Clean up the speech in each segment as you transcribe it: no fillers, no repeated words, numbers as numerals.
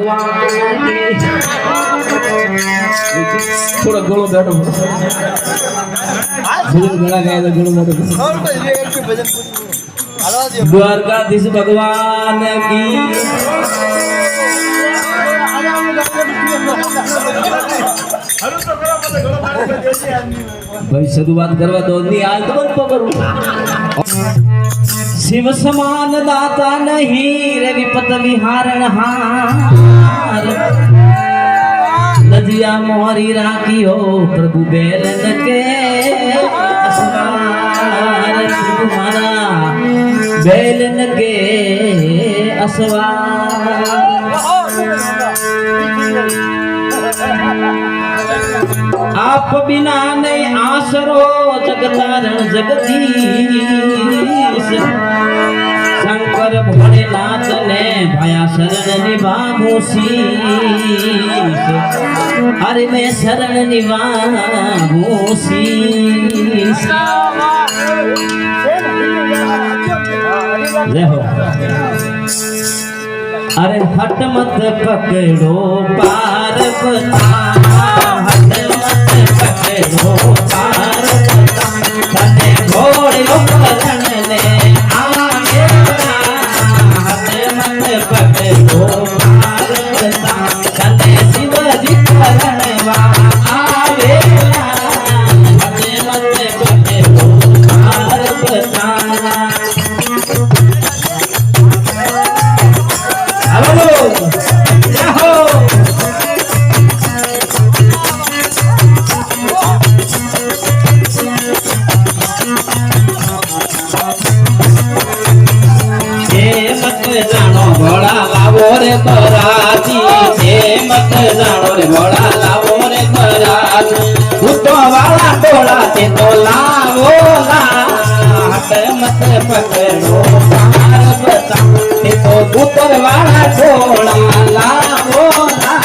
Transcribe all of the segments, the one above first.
भगवान थोड़ा गोलो बैठो भजन गड़ा गया तो गोलो बैठो द्वारकाधीश भगवान की भाई सदुवाद करवा दो नहीं आज तो बंद करूं शिव समान दाता नहीं रे विपत विहारण हार नदिया मोहरी राखी हो प्रभु बेलन के असवार तुम्हारा बेलन के असवार आप बिना नहीं आसरो जगतारण जगदीश शंकर भोलेनाथ ने भया शरण निभाऊ शीश अरे मैं शरण निभाऊ शीश अरे हट मत पकड़ो पार्वता हट मत पकड़ो पार्वता तने घोड़ो पकड़ ले आगे हट मत पकड़ो पार्वता तने शिव जी पकड़वा आवे हट मत पकड़ो पार्वता घोड़ा लावो रे बराती जे मत जानो रे घोड़ा लावो रे बराती भूतो वाला टोला ते तो लावो ला हट मत पकड़ो पार्वता ते तो भूतो वाला टोला लावो ला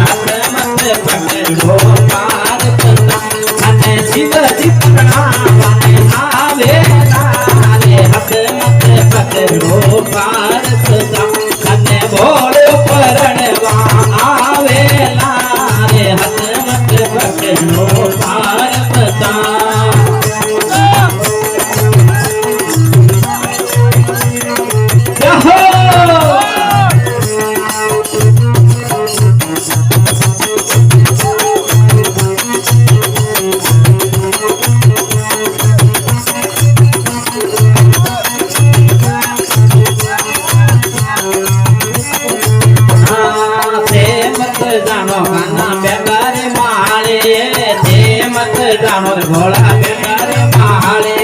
हट मत पकड़ो पार्वता अने शिव जी प्रणाम आवे ला रे हट मत पकड़ो पार्वता कने भोले परणवा आवेला रे हथ मत पकड़ो पार्वता जानो घोड़ा बेगारे माले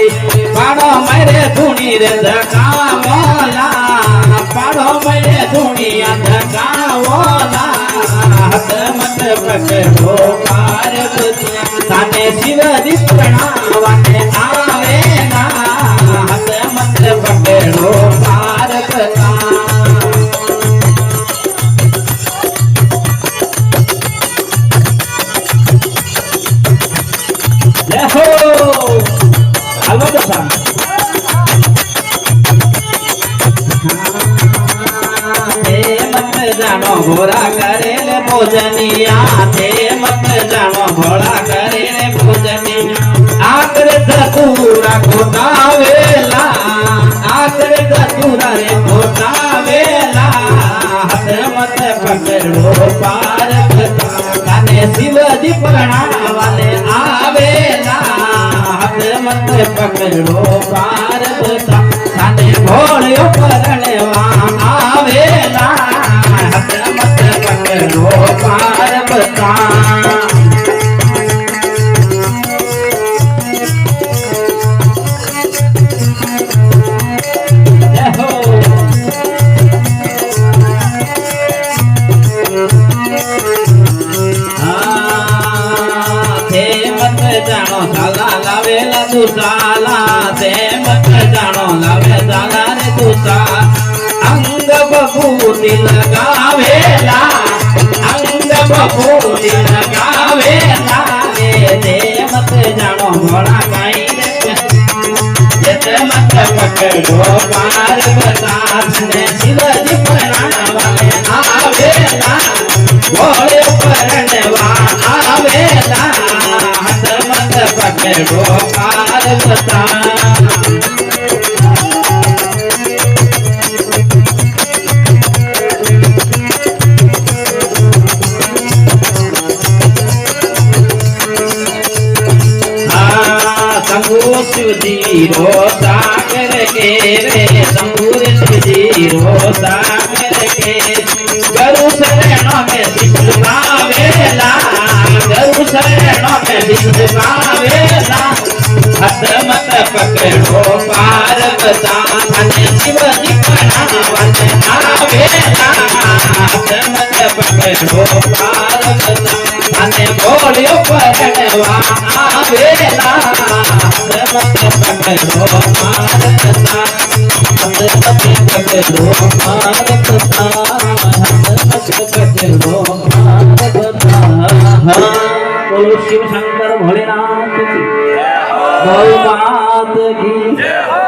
पाड़ो मेरे धुनी रे धकावला पाड़ो मेरे धुनी धकावला हथ मत पकड़ो पार्वती ताने शिव जी प्रणाम आवे ना हथ मत पकड़ो पार्वती जानो घोड़ा करे ले भोजनिया थे मत जानो घोड़ा करे ले भोजनिया आकर धतूरा घोटावेला आकर धतूरा रे घोटावेला हथ मत पकड़ो पार्वता कने शिव जी प्रणाम वाले आवेला हथ मत पकड़ो पार्वता कने भोले परणवा आवेला हथ मत पकड़ो पार्वता जानो साला लावेला तू साला ते मत जानो लावे साला रे तू साला अंग बबूती लगावेला अंग बबूती लगावेला रे ते मत जानो घोड़ा गाई रे ते मत पकड़ो पार्वता ने शिव जी प्रणाम वाले आवेला ભોળે પરણવા વેલા હાથ મત પકડો પાર્વતા શિવજી રો સાગર કે રે શંભુર શિવજી રો સાગર કે ગરુ શરણો મે સિદ્ધવા વેલા ગરુ શરણો મે સિદ્ધવા વેલા હત મત પકડો પાર્વતા અને શિવજી પણાવન આવેલા હત મત પકડો પાર્વતા અને બોલ્યો પરણવા આવેલા बोलो शिव शंकर भोलेनाथ की गौ मात की